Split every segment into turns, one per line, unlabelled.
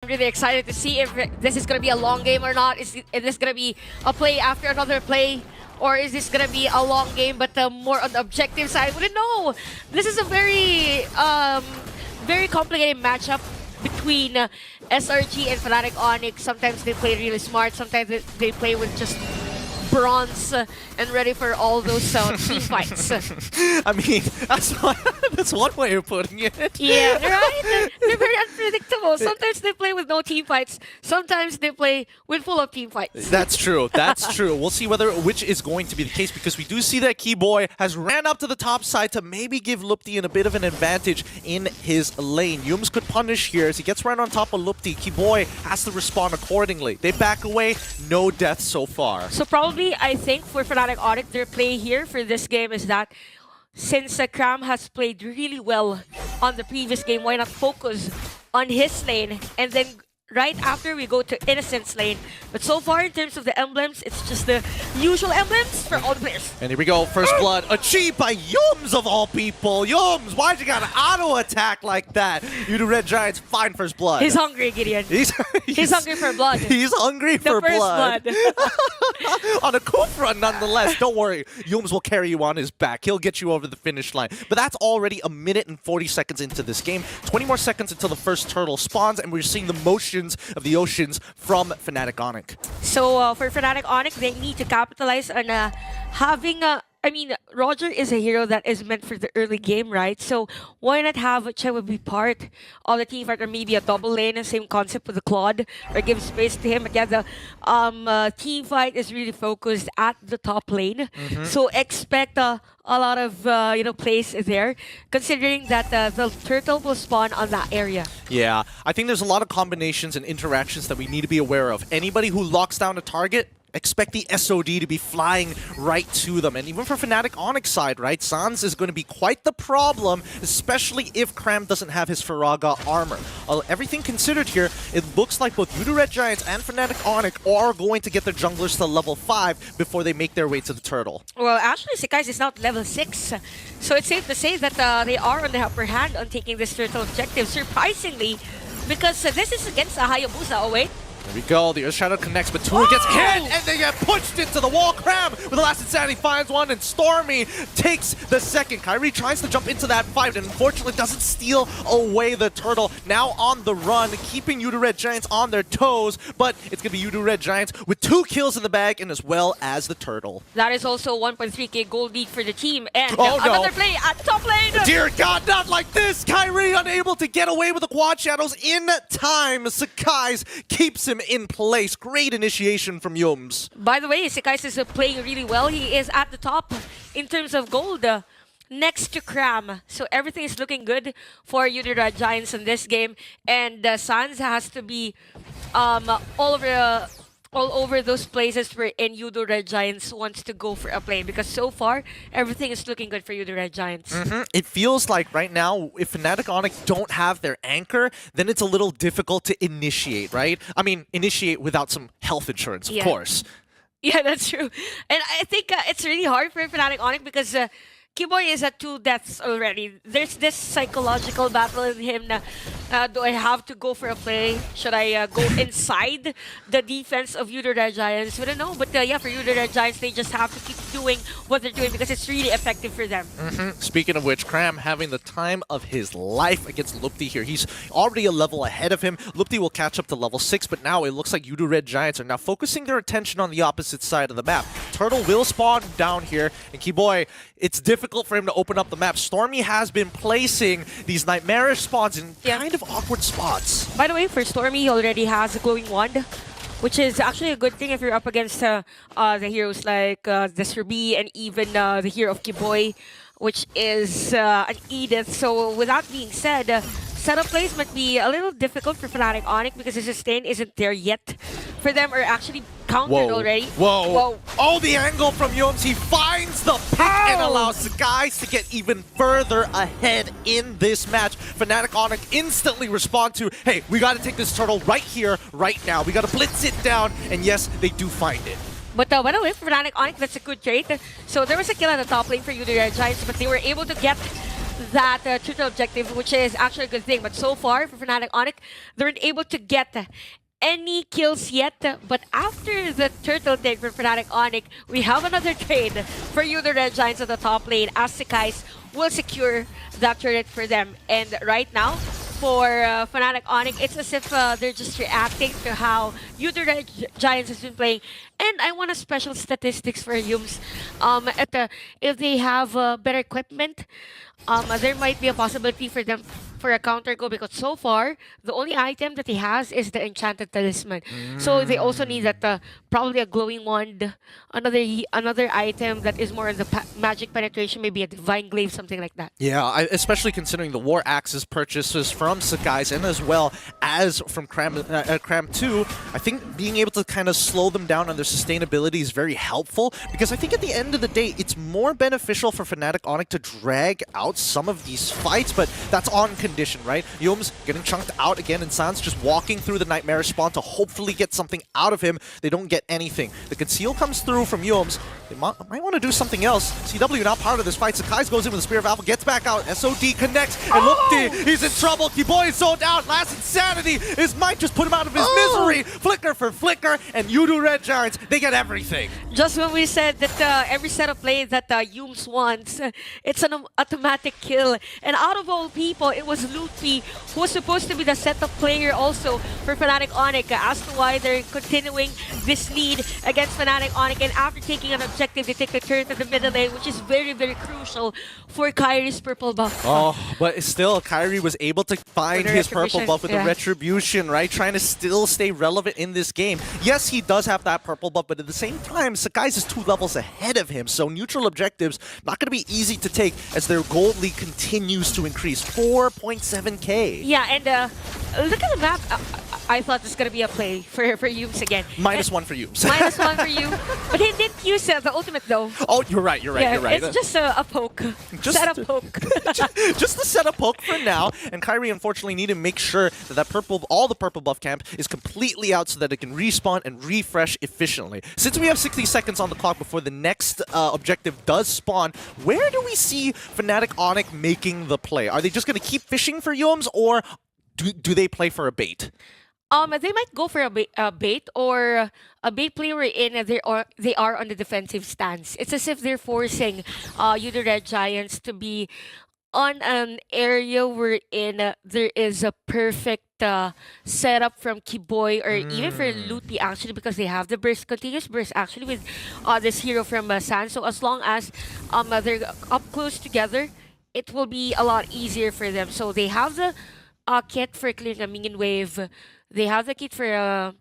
really excited to see if this is going to be a long game or not. Is this going to be a play after another play? Or is this going to be a long game but more on the objective side? We don't know. This is a very, very complicated matchup between SRG and Fanatic Onic. Sometimes they play really smart. Sometimes they play with just bronze and ready for all those team fights.
I mean, that's one way of putting it.
Yeah, right? They're very unpredictable. Sometimes they play with no team fights. Sometimes they play with full of team fights.
That's true. That's true. We'll see which is going to be the case, because we do see that Keyboy has ran up to the top side to maybe give Lupti a bit of an advantage in his lane. Yums could punish here as he gets right on top of Lupti. Keyboy has to respond accordingly. They back away. No deaths so far.
So probably, I think, for Fnatic Onic, their play here for this game is that since Cram has played really well on the previous game, why not focus on his lane and then right after we go to Innocent's lane. But so far, in terms of the emblems, it's just the usual emblems for all the players.
And here we go, first blood achieved by Yums of all people. Yums, why'd you got an auto attack like that? You do Red Giants, fine first blood.
He's hungry, Gideon. He's hungry for blood.
He's hungry for blood. On a coup run, nonetheless. Don't worry, Yums will carry you on his back. He'll get you over the finish line. But that's already 1 minute and 40 seconds into this game. 20 more seconds until the first turtle spawns, and we're seeing the motion of the oceans from Fnatic Onic.
So for Fnatic Onic, they need to capitalize on having a... I mean, Roger is a hero that is meant for the early game, right? So why not have Chewa be part of the team fight, or maybe a double lane, the same concept with the Claude, or give space to him. Again, the team fight is really focused at the top lane. So expect a lot of plays there, considering that the turtle will spawn on that area.
Yeah, I think there's a lot of combinations and interactions that we need to be aware of. Anybody who locks down a target, expect the SOD to be flying right to them. And even for Fnatic Onyx side, right, Sans is going to be quite the problem, especially if Cram doesn't have his Faraga armor. Everything considered here, it looks like both Voodoo Red Giants and Fnatic Onyx are going to get their junglers to level 5 before they make their way to the turtle.
Well, actually, Sekai's is now level 6. So it's safe to say that they are on the upper hand on taking this turtle objective, surprisingly, because this is against a Hayabusa. Oh, wait.
There we go, the Earth Shadow connects, but Tua gets hit, and they get pushed into the wall. Cram with the last insanity finds one, and Stormy takes the second. Kyrie tries to jump into that fight, and unfortunately doesn't steal away the turtle. Now on the run, keeping Udo Red Giants on their toes, but it's going to be Udo Red Giants with 2 kills in the bag, and as well as the turtle.
That is also 1.3k gold lead for the team, and another play at the top lane!
Dear God, not like this! Kyrie unable to get away with the quad shadows in time. Sekai's keeps him in place. Great initiation from Yums.
By the way, Sekais is playing really well. He is at the top in terms of gold, next to Cram. So everything is looking good for Udira Giants in this game. And Sans has to be all over those places where Udo Red Giants wants to go for a play, because so far everything is looking good for Udo Red Giants.
It feels like right now, if Fnatic Onic don't have their anchor, then it's a little difficult to initiate, right? I mean, initiate without some health insurance, of course.
Yeah, that's true. And I think it's really hard for Fnatic Onic because Keyboy is at 2 deaths already. There's this psychological battle in him na, do I have to go for a play? Should I go inside the defense of Udo Red Giants? We don't know, but yeah, for Udo Red Giants, they just have to keep doing what they're doing because it's really effective for them.
Speaking of which, Cram having the time of his life against Lupti here. He's already a level ahead of him. Lupti will catch up to level 6, but now it looks like Udo Red Giants are now focusing their attention on the opposite side of the map. Turtle will spawn down here, and Keyboy, it's difficult for him to open up the map. Stormy has been placing these nightmarish spawns in kind of awkward spots.
By the way, for Stormy, he already has a glowing wand, which is actually a good thing if you're up against the heroes like the SRG and even the hero of Keyboy, which is an Edith. So with that being said, setup plays might be a little difficult for Fnatic Onic because the sustain isn't there yet for them, or actually countered already.
Whoa. Oh, the angle from Yums. He finds the pick and allows the guys to get even further ahead in this match. Fnatic Onic instantly respond to, hey, we got to take this turtle right here, right now. We got to blitz it down, and yes, they do find it.
But by the way, for Fnatic Onic, that's a good trade. So there was a kill on the top lane for Udo Red Giants, but they were able to get that turtle objective, which is actually a good thing. But so far, for Fnatic Onic, they weren't able to get any kills yet. But after the turtle take for Fnatic Onic, we have another trade for you, the Red Giants, at the top lane, as Sekai's will secure that turret for them. And right now, for Fnatic Onic, it's as if they're just reacting to how you, the Red Giants, has been playing. And I want a special statistics for Yums. If they have better equipment, there might be a possibility for them for a counter go, because so far the only item that he has is the enchanted talisman. So they also need that probably a glowing wand, another item that is more on the magic penetration, maybe a divine glaive, something like that.
Yeah, especially considering the War Axes purchases from Sekai's and as well as from Cram 2, I think being able to kind of slow them down on their sustainability is very helpful, because I think at the end of the day, it's more beneficial for Fnatic Onic to drag out some of these fights, but that's on condition, right? Yums getting chunked out again, and Sans just walking through the Nightmare spawn to hopefully get something out of him. They don't get anything. The conceal comes through from Yums. They might want to do something else. CW not part of this fight. Sekai's goes in with the Spear of Alpha, gets back out. SOD connects, and Lupti, he's in trouble. Kiboy is zoned out. Last Insanity might just put him out of his misery. Flicker for Flicker, and Yudu Red Giants, they get everything.
Just when we said that every set of play that Yums wants, it's an automatic kill. And out of all people, it was Lutfi who was supposed to be the setup player also for Fnatic Onic, as to why they're continuing this lead against Fnatic Onic. And after taking an objective, they take the turn to the middle lane, which is very, very crucial for Kyrie's purple buff.
Oh, but still, Kyrie was able to find his purple buff with the
yeah.
Retribution, right? Trying to still stay relevant in this game. Yes, he does have that purple buff, but at the same time, Sekai's is 2 levels ahead of him, so neutral objectives not going to be easy to take as their gold lead continues to increase. 4.7k.
Yeah, and look at the map. I thought this was going to be a play for Yums again.
-1 for you.
-1 for you. But he didn't use the ultimate though.
Oh, you're right, you're right,
Yeah,
you're right.
it's just a poke. Set a poke.
Just the set a poke for now, and Kyrie unfortunately need to make sure that all the purple buff camp is completely out so that it can respawn and refresh efficiently. Since we have 60 seconds on the clock before the next objective does spawn, where do we see Fnatic Onic making the play? Are they just going to keep fishing for Yums, or do they play for a bait?
They might go for a bait or a bait play wherein they are on the defensive stance. It's as if they're forcing you, the Red Giants, to be on an area wherein there is a perfect setup from Kiboy or even for Lutpi, actually, because they have the burst, continuous burst actually with this hero from San. So as long as they're up close together, it will be a lot easier for them. So they have the kit for clearing a minion wave. They have the kit for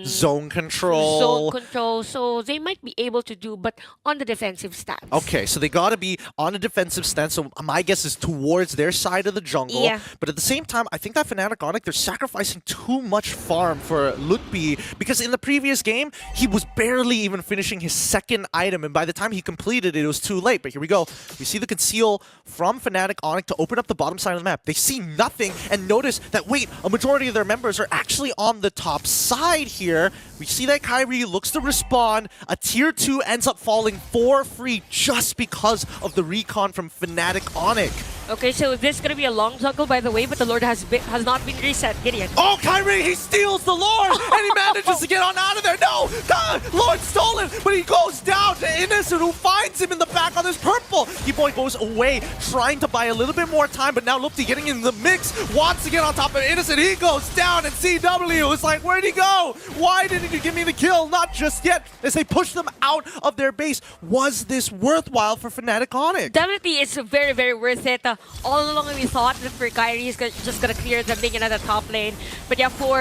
Zone control.
So they might be able to do, but on the defensive stance.
Okay, so they gotta be on a defensive stance, so my guess is towards their side of the jungle.
Yeah.
But at the same time, I think that Fnatic Onic, they're sacrificing too much farm for Lutpi, because in the previous game, he was barely even finishing his second item, and by the time he completed it, it was too late. But here we go. We see the conceal from Fnatic Onic to open up the bottom side of the map. They see nothing, and notice that, wait, a majority of their members are actually on the top side here. We see that Kyrie looks to respawn. A tier 2 ends up falling for free just because of the recon from Fnatic Onic.
Okay, so this is gonna be a long juggle, by the way, but the Lord has not been reset. Gideon.
Oh, Kyrie, he steals the Lord, and he manages to get on out of there. No, God, Lord stolen, but he goes down to Innocent, who finds him in the back on this purple. Boy goes away, trying to buy a little bit more time, but now Lupti getting in the mix, wants to get on top of Innocent. He goes down, and CW is like, where'd he go? Why didn't you give me the kill? Not just yet, as they push them out of their base. Was this worthwhile for Fnatic Onic?
Definitely, it's very, very worth it. All along we thought that for Kyrie, he's just gonna clear the minion at the top lane. But yeah, for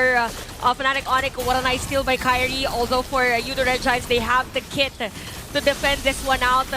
Fnatic Onic, what a nice steal by Kyrie. Although for Yudo Red Giants, they have the kit to defend this one out.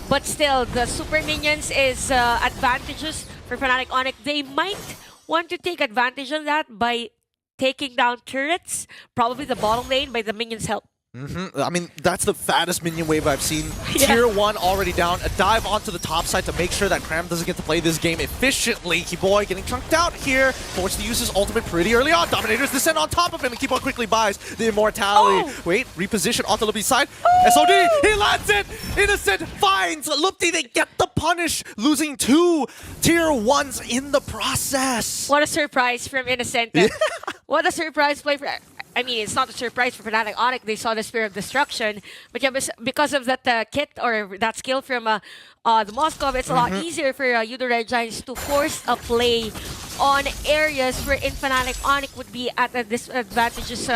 But still, the super minions is advantageous for Fnatic Onic. They might want to take advantage of that by taking down turrets, probably the bottom lane by the minions' help.
I mean, that's the fattest minion wave I've seen.
Yeah.
Tier 1 already down. A dive onto the top side to make sure that Cram doesn't get to play this game efficiently. Keyboy getting chunked out here. Forced to use his ultimate pretty early on. Dominators descend on top of him, and Keyboy quickly buys the immortality.
Oh.
Wait, reposition onto Lupti's side. SOD, he lands it! Innocent finds Lupti. They get the punish, losing 2 Tier 1s in the process.
What a surprise from Innocent. What a surprise play for... I mean, it's not a surprise for Fnatic Onic. They saw the Spear of Destruction. But yeah, because of that kit or that skill from the Moskov, it's a lot easier for Yudo Red Giants to force a play on areas where in Fnatic Onic would be at a disadvantageous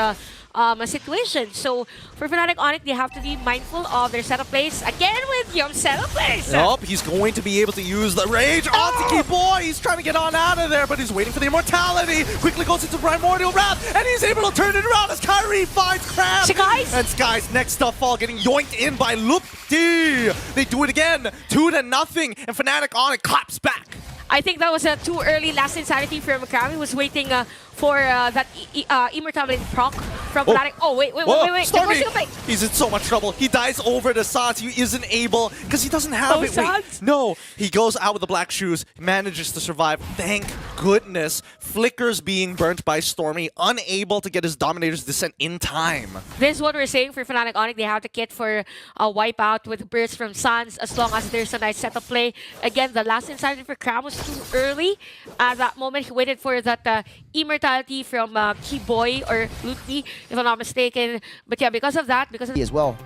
situation. So for Fnatic Onic, they have to be mindful of their setup plays. Again with Yum setup plays.
Nope, he's going to be able to use the rage onto Keyboy. He's trying to get on out of there, but he's waiting for the immortality. Quickly goes into Primordial Wrath, and he's able to turn it around as Kyrie finds Cram.
Skies?
And Skies next up fall, getting yoinked in by Lupti. They do it again, 2-0, and Fnatic Onic claps back.
I think that was too early last insanity from Cram. He was waiting for that immortality proc from Fnatic. Oh, wait.
Stormy! He's in so much trouble. He dies over to Sans. He isn't able, because he doesn't have it.
Sans?
No, he goes out with the black shoes, manages to survive. Thank goodness. Flickers being burnt by Stormy, unable to get his Dominator's descent in time.
This is what we're saying for Fnatic Onic. They have the kit for a wipeout with bursts from Sans as long as there's a nice setup play. Again, the last insanity for Cram was too early. At that moment, he waited for that immortality from Keyboy or Lutni, if I'm not mistaken. But yeah, because of that,
as well.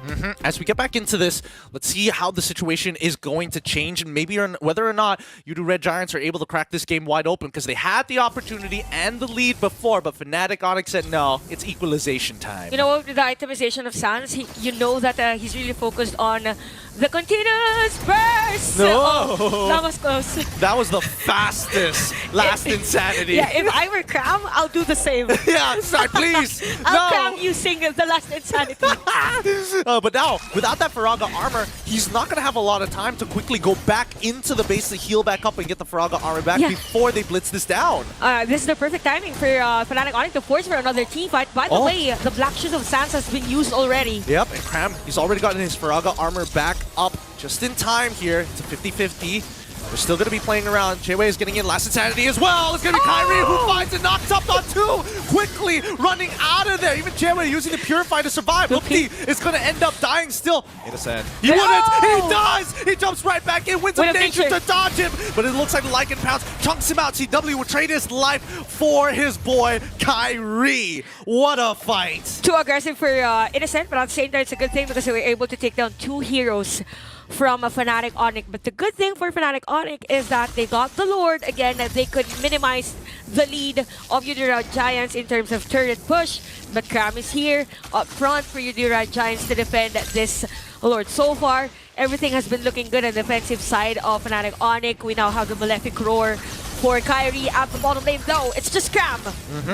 As we get back into this, let's see how the situation is going to change, and maybe whether or not Yudo Red Giants are able to crack this game wide open, because they had the opportunity and the lead before, but Fnatic Onic said no, it's equalization time.
you know, with the itemization of Sans, you know that he's really focused on the continuous burst.
No.
Oh, that was close.
That was the fastest last insanity.
Yeah, if I were Cram, I'll do the same.
Yeah, sorry, please.
I'll
No.
Cram using the last insanity.
But now, without that Faraga armor, he's not going to have a lot of time to quickly go back into the base to heal back up and get the Faraga armor back before they blitz this down.
This is the perfect timing for Fnatic Onic to force for another team fight. By the way, the Black Shoes of Sans has been used already.
Yep, and Cram, he's already gotten his Faraga armor back up just in time here. It's a 50-50. They're still going to be playing around. Jaywei is getting in last insanity as well. It's going to be Kyrie who finds it, knocks up on 2. Quickly running out of there. Even Jaywei using the Purify to survive. Lupti is going to end up dying still. Innocent. He wouldn't. He does. He jumps right back in. Wins of nature to dodge him. But it looks like Lycan Pounce chunks him out. CW will trade his life for his boy, Kyrie. What a fight.
Too aggressive for Innocent, but at the same time, it's a good thing because they were able to take down 2 heroes from Fnatic Onic. But the good thing for Fnatic Onic is that they got the Lord again, that they could minimize the lead of Yudo Red Giants in terms of turret push. But Cram is here up front for Yudo Red Giants to defend this Lord. So far, everything has been looking good on the defensive side of Fnatic Onic. We now have the Malefic Roar for Kyrie at the bottom lane. No, it's just Cram.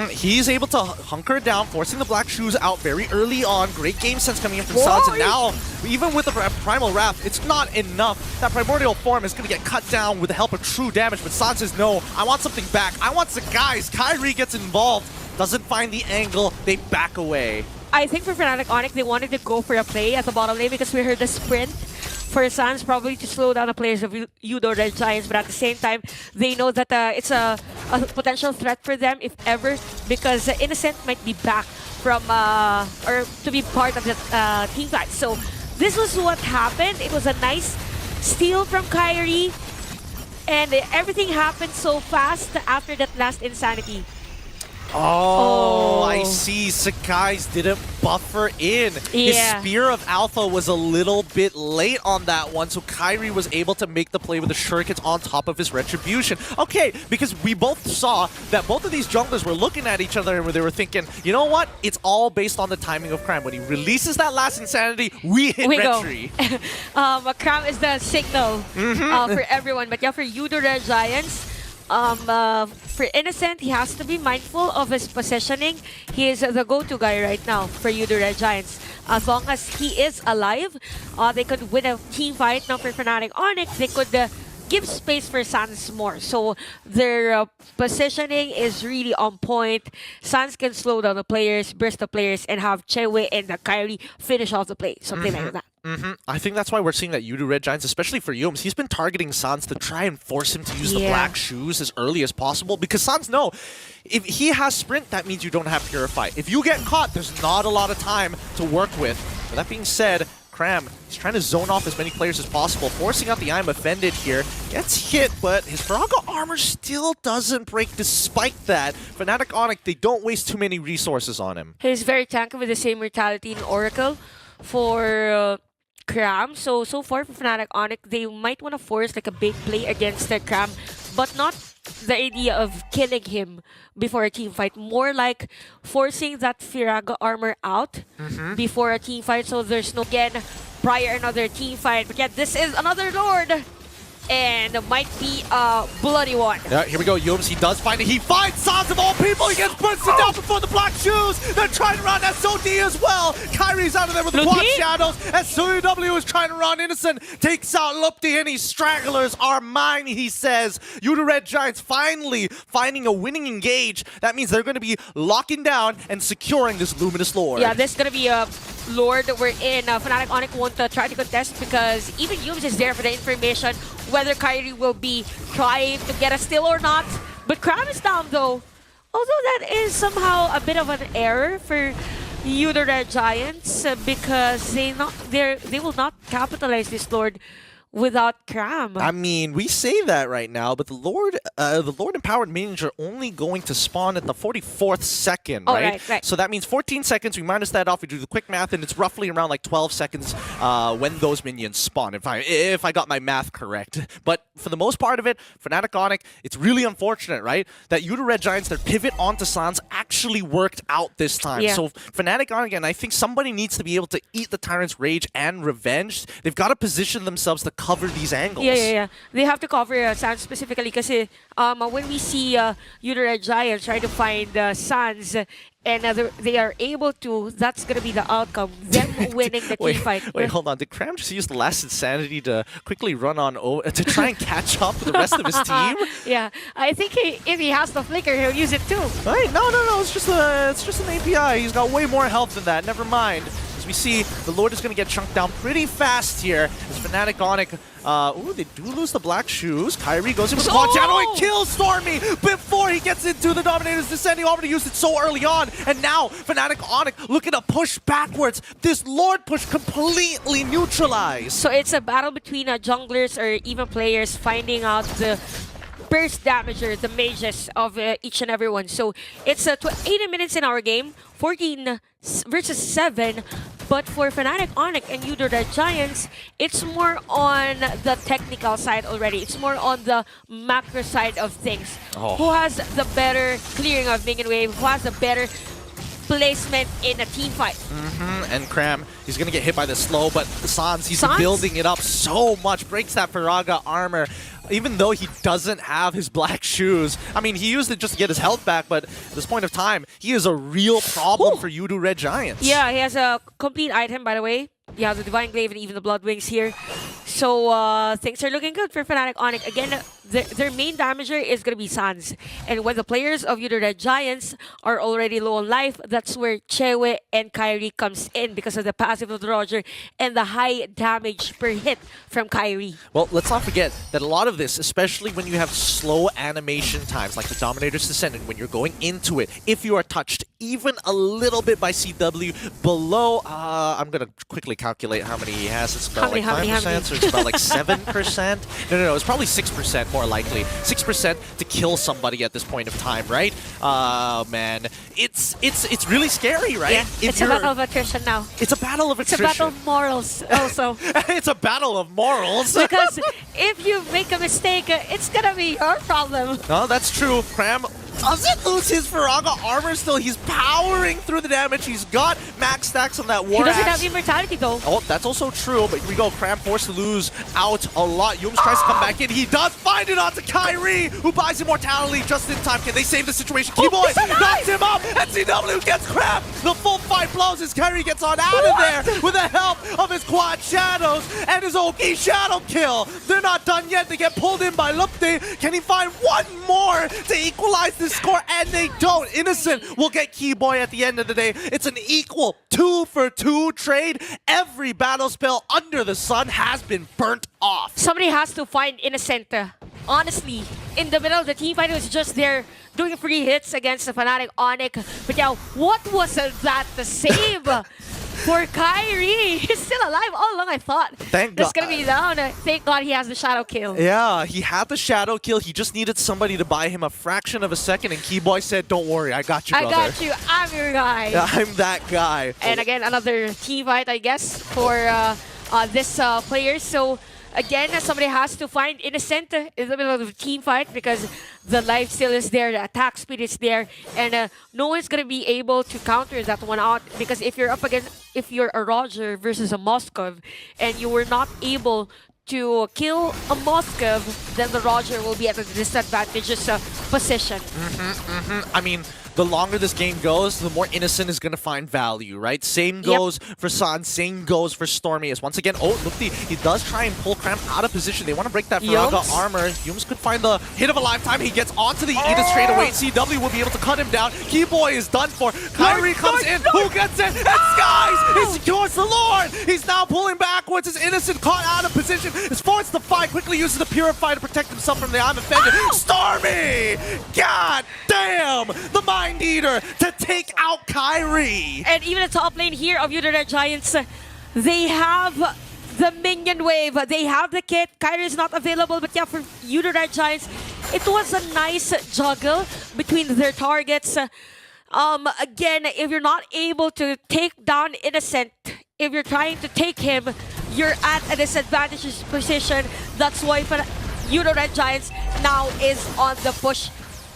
He's able to hunker down, forcing the Black Shoes out very early on. Great game sense coming in from Sans, and now, even with the Primal Wrath, it's not enough. That Primordial Form is going to get cut down with the help of true damage, but Sans says, no, I want something back. I want some guys. Kyrie gets involved, doesn't find the angle, they back away.
I think for Fnatic Onic, they wanted to go for a play at the bottom lane because we heard the sprint for Sans probably to slow down the players of Yudo Red Giants, but at the same time, they know that it's a potential threat for them, if ever, because Innocent might be back from, or to be part of the team fight. So this was what happened. It was a nice steal from Kyrie, and everything happened so fast after that last insanity.
Oh, I see. Sakai's didn't buffer in. His Spear of Alpha was a little bit late on that one, so Kyrie was able to make the play with the shurikens on top of his Retribution. Okay, because we both saw that both of these junglers were looking at each other and they were thinking, you know what? It's all based on the timing of Cram. When he releases that last insanity, we hit Retri.
Cram is the signal for everyone, but yeah, for Yudo Red Giants, for Innocent, he has to be mindful of his positioning. He is the go-to guy right now for Yudo Red Giants. As long as he is alive, they could win a team fight. Now for Fnatic Onic, they could gives space for Sans more. So their positioning is really on point. Sans can slow down the players, burst the players, and have Chewe and the Kyrie finish off the play. Something like that.
I think that's why we're seeing that Yudu Red Giants, especially for Yoms, he's been targeting Sans to try and force him to use the black shoes as early as possible, because Sans know, if he has Sprint, that means you don't have Purify. If you get caught, there's not a lot of time to work with. But that being said, Cram is trying to zone off as many players as possible, forcing out the I'm Offended here. Gets hit, but his Faraga armor still doesn't break despite that. Fnatic Onic, they don't waste too many resources on him.
He's very tanky with the same mortality in Oracle for Cram. So far for Fnatic Onic, they might want to force like a big play against the Cram, but not the idea of killing him before a team fight. More like forcing that Firaga armor out before a team fight, so there's no, again, prior another team fight. But yet this is another Lord, and it might be a bloody one.
Yeah, here we go. Yoms, he does find it. He finds Sans of all people. He gets bursted down before the black shoes. They're trying to run SOD as well. Kyrie's out of there with the quad shadows. SUW is trying to run Innocent. Takes out Lupti, and his stragglers are mine, he says. Yudu Red Giants finally finding a winning engage. That means they're going to be locking down and securing this Luminous Lord.
Yeah, this is going to be a Lord we're in. Fnatic Onic won't try to contest because even Yoms is there for the information whether Kyrie will be trying to get a steal or not. But Cram is down though. Although that is somehow a bit of an error for Yudu Red Giants because they will not capitalize this Lord without Cram.
I mean, we say that right now, but the Lord Empowered Minions are only going to spawn at the 44th second, right?
Right.
So that means 14 seconds, we minus that off, we do the quick math, and it's roughly around like 12 seconds when those minions spawn, if I got my math correct. But for the most part of it, Fnatic Onic, it's really unfortunate, right? That Yudu Red Giants, their pivot onto Sans actually worked out this time.
Yeah.
So Fnatic Onic, and I think somebody needs to be able to eat the Tyrant's Rage and Revenge. They've got to position themselves to cover these angles.
Yeah. They have to cover Sans specifically because when we see Yudu Red Giants try to find Sans and they are able to, that's going to be the outcome, them winning the team fight.
Wait, hold on. Did Cram just use the last Insanity to quickly run on over to try and catch up with the rest of his team?
Yeah, I think if he has the flicker, he'll use it too.
Wait, no. It's just an API. He's got way more health than that. Never mind. As we see, the Lord is going to get chunked down pretty fast here. As Fnatic Onic, they do lose the black shoes. Kyrie goes in with the quad shadow and kills Stormy before he gets into the Dominator's Descent. He already used it so early on. And now, Fnatic Onic looking to push backwards. This Lord push completely neutralized.
So it's a battle between junglers or even players finding out the burst damager, the mages of each and every one. So it's 80 minutes in our game, 14 versus 7. But for Fnatic Onic and Yudu Red Giants, it's more on the technical side already. It's more on the macro side of things. Who has the better clearing of minion wave? Who has the better placement in a team fight?
And Cram, he's going to get hit by the slow, but Sans, he's building it up so much. Breaks that Faraga armor. Even though he doesn't have his black shoes. I mean, he used it just to get his health back, but at this point of time, he is a real problem for Yudu Red Giants.
Yeah, he has a complete item, by the way. He has the Divine Glaive and even the Blood Wings here. So things are looking good for Fnatic Onic. Again, their main damager is going to be Sans. And when the players of Yudu Red Giants are already low on life, that's where Chewe and Kyrie comes in because of the passive of the Roger and the high damage per hit from Kyrie.
Well, let's not forget that a lot of this, especially when you have slow animation times, like the Dominator's Descendant, when you're going into it, if you are touched even a little bit by CW below, I'm going to quickly calculate how many he has. It's about like 5%, so it's about like 7%. No, it's probably 6% more likely. 6% to kill somebody at this point of time, right? Man, it's really scary, right?
Yeah, it's a battle of attrition now.
It's a battle of attrition.
It's a battle of morals also.
It's a battle of morals.
Because if you make a mistake, it's going to be your problem.
No, that's true. Cram doesn't lose his Faraga armor still. He's powering through the damage. He's got max stacks on that war
He doesn't
axe.
have immortality though.
Oh, that's also true, but here we go. Cram forced to lose out a lot. Yoms tries to come back in. He does find it onto Kyrie, who buys immortality just in time. Can they save the situation? Keyboy knocks him up, and YCW gets cramped. The full fight blows. His carry gets on out of there with the help of his quad shadows and his Oki shadow kill. They're not done yet. They get pulled in by Lupti. Can he find one more to equalize the score? And they don't. Innocent will get Keyboy at the end of the day. It's an equal 2-for-2 trade. Every battle spell under the sun has been burnt off.
Somebody has to find Innocent. Honestly, in the middle, the team fight was just there doing free hits against the Fanatic Onic. But yeah, what was that? The save for Kyrie. He's still alive all along, I thought.
Thank
That's
God.
gonna be down. Thank God he has the shadow kill.
Yeah, he had the shadow kill. He just needed somebody to buy him a fraction of a second. And Keyboy said, don't worry, I got you,
I
brother.
got you. I'm your guy.
Yeah, I'm that guy.
And again, another team fight, I guess, for this player. So again, somebody has to find Innocent in the middle of the team fight because the life steal is there, the attack speed is there, and no one's gonna be able to counter that one out because if you're up against, if you're a Roger versus a Moskov, and you were not able to kill a Moskov, then the Roger will be at a disadvantageous position.
I mean, the longer this game goes, the more Innocent is going to find value, right? Same goes for San, same goes for Stormy. As once again, oh, look, he does try and pull Cramp out of position. They want to break that Faraga armor. Yums could find the hit of a lifetime. He gets onto the Edith straight away. CW will be able to cut him down. Keyboy is done for. Kyrie comes in. Who gets it? And Skies! He secures the Lord! He's now pulling backwards. His Innocent caught out of position. Is forced to fight. Quickly uses the Purify to protect himself from the I'm offended. Stormy! God damn! The Mind Eater to take out Kyrie!
And even the top lane here of Red Giants, they have the minion wave, they have the kit. Kyrie is not available, but yeah, for Red Giants, it was a nice juggle between their targets. Again, if you're not able to take down Innocent, if you're trying to take him, you're at a disadvantageous position. That's why Red Giants now is on the push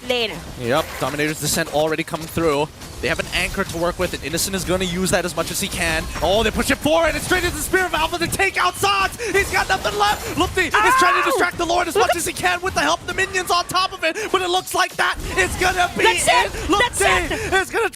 lane.
Yep, Dominator's Descent already coming through. They have an anchor to work with, and Innocent is going to use that as much as he can. Oh, they push it forward, and straight into the Spirit Valve to take out Sans! He's got nothing left! Lupti is trying to distract the Lord as much as he can with the help of the minions on top of it, but it looks like that is going to be
That's it!
Lupti is going to